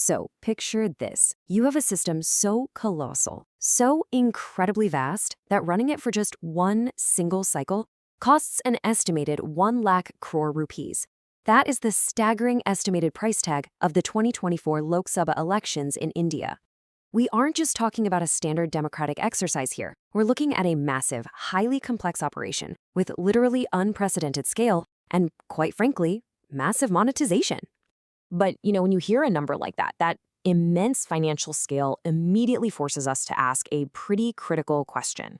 So picture this. You have a system so colossal, so incredibly vast, that running it for just one single cycle costs an estimated 1 lakh crore rupees. That is the staggering estimated price tag of the 2024 Lok Sabha elections in India. We aren't just talking about a standard democratic exercise here. We're looking at a massive, highly complex operation with literally unprecedented scale and, quite frankly, massive monetization. But, when you hear a number like that, that immense financial scale immediately forces us to ask a pretty critical question.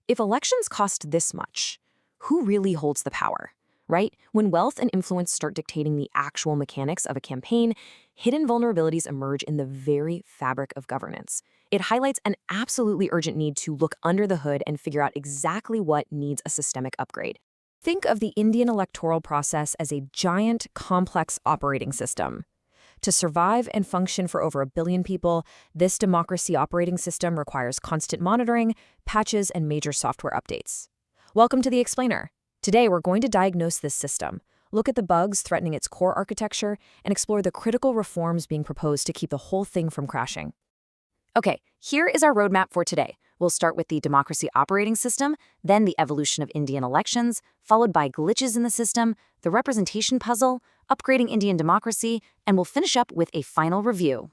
If elections cost this much, who really holds the power, right? When wealth and influence start dictating the actual mechanics of a campaign, hidden vulnerabilities emerge in the very fabric of governance. It highlights an absolutely urgent need to look under the hood and figure out exactly what needs a systemic upgrade. Think of the Indian electoral process as a giant, complex operating system. To survive and function for over 1 billion people, this democracy operating system requires constant monitoring, patches, and major software updates. Welcome to The Explainer. Today, we're going to diagnose this system, look at the bugs threatening its core architecture, and explore the critical reforms being proposed to keep the whole thing from crashing. Okay, here is our roadmap for today. We'll start with the democracy operating system, then the evolution of Indian elections, followed by glitches in the system, the representation puzzle, upgrading Indian democracy, and we'll finish up with a final review.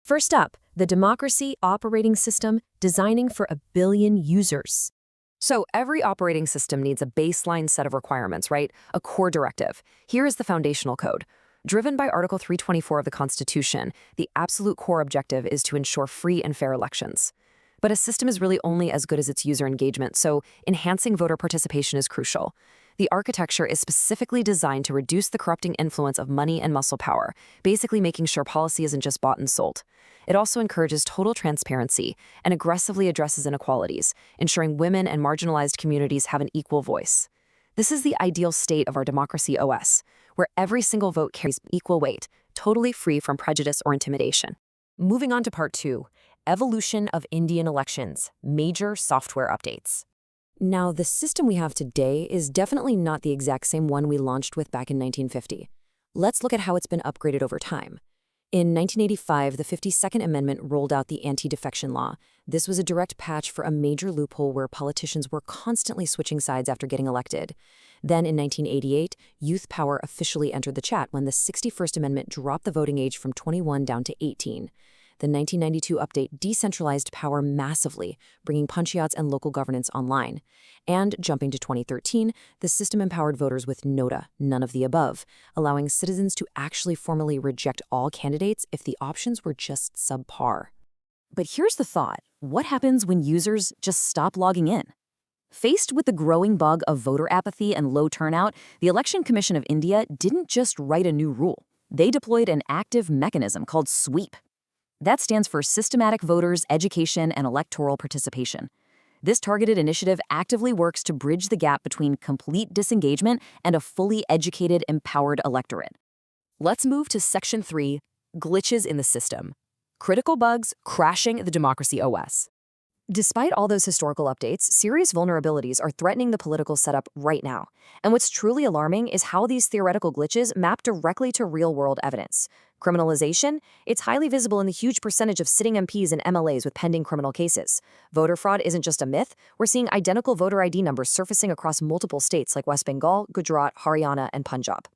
First up, the democracy operating system, designing for 1 billion users. So every operating system needs a baseline set of requirements, right? A core directive. Here is the foundational code. Driven by Article 324 of the Constitution, the absolute core objective is to ensure free and fair elections. But a system is really only as good as its user engagement, so enhancing voter participation is crucial. The architecture is specifically designed to reduce the corrupting influence of money and muscle power, basically making sure policy isn't just bought and sold. It also encourages total transparency and aggressively addresses inequalities, ensuring women and marginalized communities have an equal voice. This is the ideal state of our democracy OS, where every single vote carries equal weight, totally free from prejudice or intimidation. Moving on to part 2, evolution of Indian elections, major software updates. Now, the system we have today is definitely not the exact same one we launched with back in 1950. Let's look at how it's been upgraded over time. In 1985, the 52nd Amendment rolled out the anti-defection law. This was a direct patch for a major loophole where politicians were constantly switching sides after getting elected. Then in 1988, youth power officially entered the chat when the 61st Amendment dropped the voting age from 21 down to 18. The 1992 update decentralized power massively, bringing punchouts and local governance online. And jumping to 2013, the system empowered voters with NOTA, none of the above, allowing citizens to actually formally reject all candidates if the options were just subpar. But here's the thought. What happens when users just stop logging in? Faced with the growing bug of voter apathy and low turnout, the Election Commission of India didn't just write a new rule. They deployed an active mechanism called SWEEP. That stands for Systematic Voters Education and Electoral Participation. This targeted initiative actively works to bridge the gap between complete disengagement and a fully educated, empowered electorate. Let's move to Section 3, glitches in the system. Critical bugs crashing the democracy OS. Despite all those historical updates, serious vulnerabilities are threatening the political setup right now. And what's truly alarming is how these theoretical glitches map directly to real-world evidence. Criminalization? It's highly visible in the huge percentage of sitting MPs and MLAs with pending criminal cases. Voter fraud isn't just a myth. We're seeing identical voter ID numbers surfacing across multiple states like West Bengal, Gujarat, Haryana, and Punjab.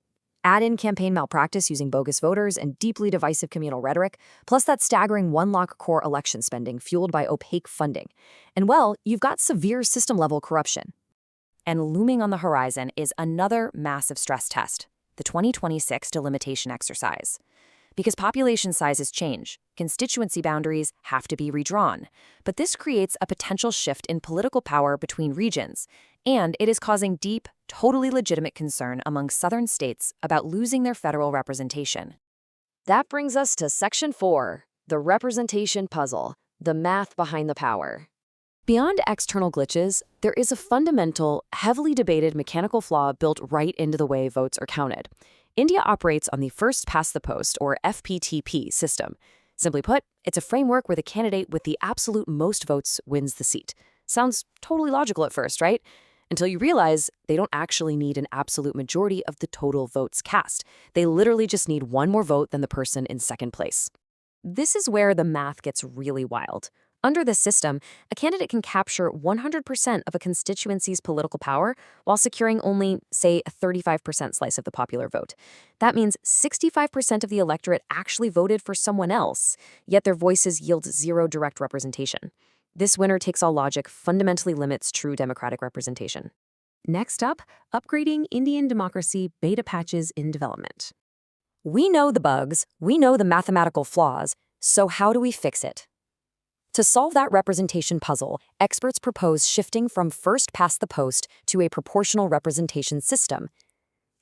Add in campaign malpractice using bogus voters and deeply divisive communal rhetoric, plus that staggering 1 lakh crore election spending fueled by opaque funding. And well, you've got severe system-level corruption. And looming on the horizon is another massive stress test, the 2026 delimitation exercise. Because population sizes change, constituency boundaries have to be redrawn. But this creates a potential shift in political power between regions, and it is causing deep, totally legitimate concern among southern states about losing their federal representation. That brings us to Section 4, the representation puzzle, the math behind the power. Beyond external glitches, there is a fundamental, heavily debated mechanical flaw built right into the way votes are counted. India operates on the first-past-the-post, or FPTP, system. Simply put, it's a framework where the candidate with the absolute most votes wins the seat. Sounds totally logical at first, right? Until you realize they don't actually need an absolute majority of the total votes cast. They literally just need one more vote than the person in second place. This is where the math gets really wild. Under this system, a candidate can capture 100% of a constituency's political power while securing only, say, a 35% slice of the popular vote. That means 65% of the electorate actually voted for someone else, yet their voices yield zero direct representation. This winner-takes-all logic fundamentally limits true democratic representation. Next up, upgrading Indian democracy beta patches in development. We know the bugs, we know the mathematical flaws, so how do we fix it? To solve that representation puzzle, experts propose shifting from first past the post to a proportional representation system.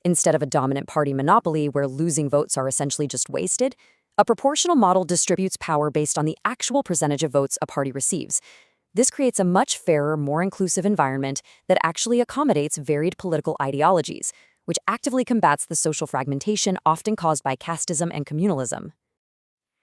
Instead of a dominant party monopoly where losing votes are essentially just wasted, a proportional model distributes power based on the actual percentage of votes a party receives. This creates a much fairer, more inclusive environment that actually accommodates varied political ideologies, which actively combats the social fragmentation often caused by casteism and communalism.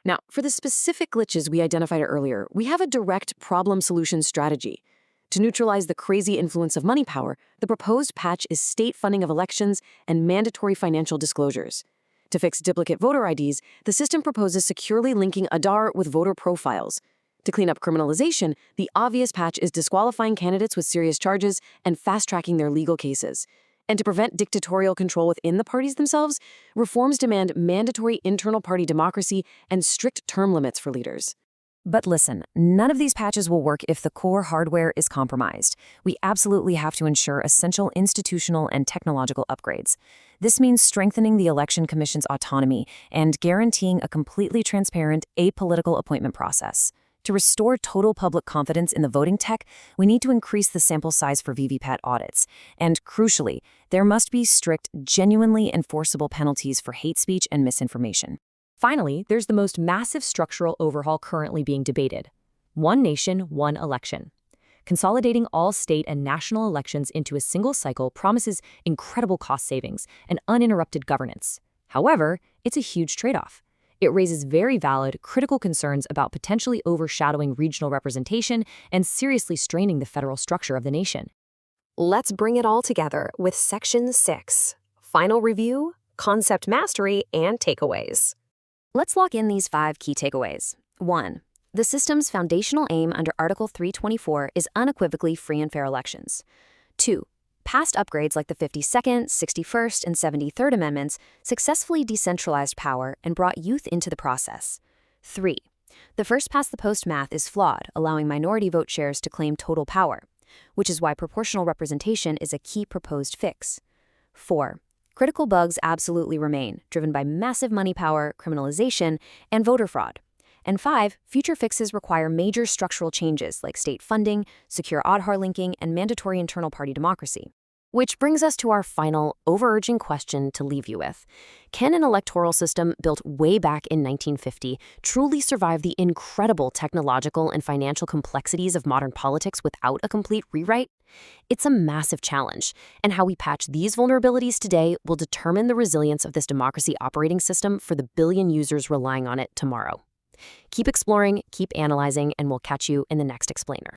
Now, for the specific glitches we identified earlier, we have a direct problem-solution strategy. To neutralize the crazy influence of money power, the proposed patch is state funding of elections and mandatory financial disclosures. To fix duplicate voter IDs, the system proposes securely linking Aadhaar with voter profiles. To clean up criminalization, the obvious patch is disqualifying candidates with serious charges and fast-tracking their legal cases. And to prevent dictatorial control within the parties themselves, reforms demand mandatory internal party democracy and strict term limits for leaders. But listen, none of these patches will work if the core hardware is compromised. We absolutely have to ensure essential institutional and technological upgrades. This means strengthening the Election Commission's autonomy and guaranteeing a completely transparent, apolitical appointment process. To restore total public confidence in the voting tech, we need to increase the sample size for VVPAT audits. And crucially, there must be strict, genuinely enforceable penalties for hate speech and misinformation. Finally, there's the most massive structural overhaul currently being debated: one nation, one election. Consolidating all state and national elections into a single cycle promises incredible cost savings and uninterrupted governance. However, it's a huge trade-off. It raises very valid, critical concerns about potentially overshadowing regional representation and seriously straining the federal structure of the nation. Let's bring it all together with Section 6, Final Review, Concept Mastery, and Takeaways. Let's lock in these 5 key takeaways. 1. The system's foundational aim under Article 324 is unequivocally free and fair elections. 2. Past upgrades like the 52nd, 61st, and 73rd Amendments successfully decentralized power and brought youth into the process. 3. The first-past-the-post math is flawed, allowing minority vote shares to claim total power, which is why proportional representation is a key proposed fix. 4. Critical bugs absolutely remain, driven by massive money power, criminalization, and voter fraud. And 5, future fixes require major structural changes like state funding, secure Aadhaar linking, and mandatory internal party democracy. Which brings us to our final, overarching question to leave you with. Can an electoral system built way back in 1950 truly survive the incredible technological and financial complexities of modern politics without a complete rewrite? It's a massive challenge, and how we patch these vulnerabilities today will determine the resilience of this democracy operating system for the billion users relying on it tomorrow. Keep exploring, keep analyzing, and we'll catch you in the next explainer.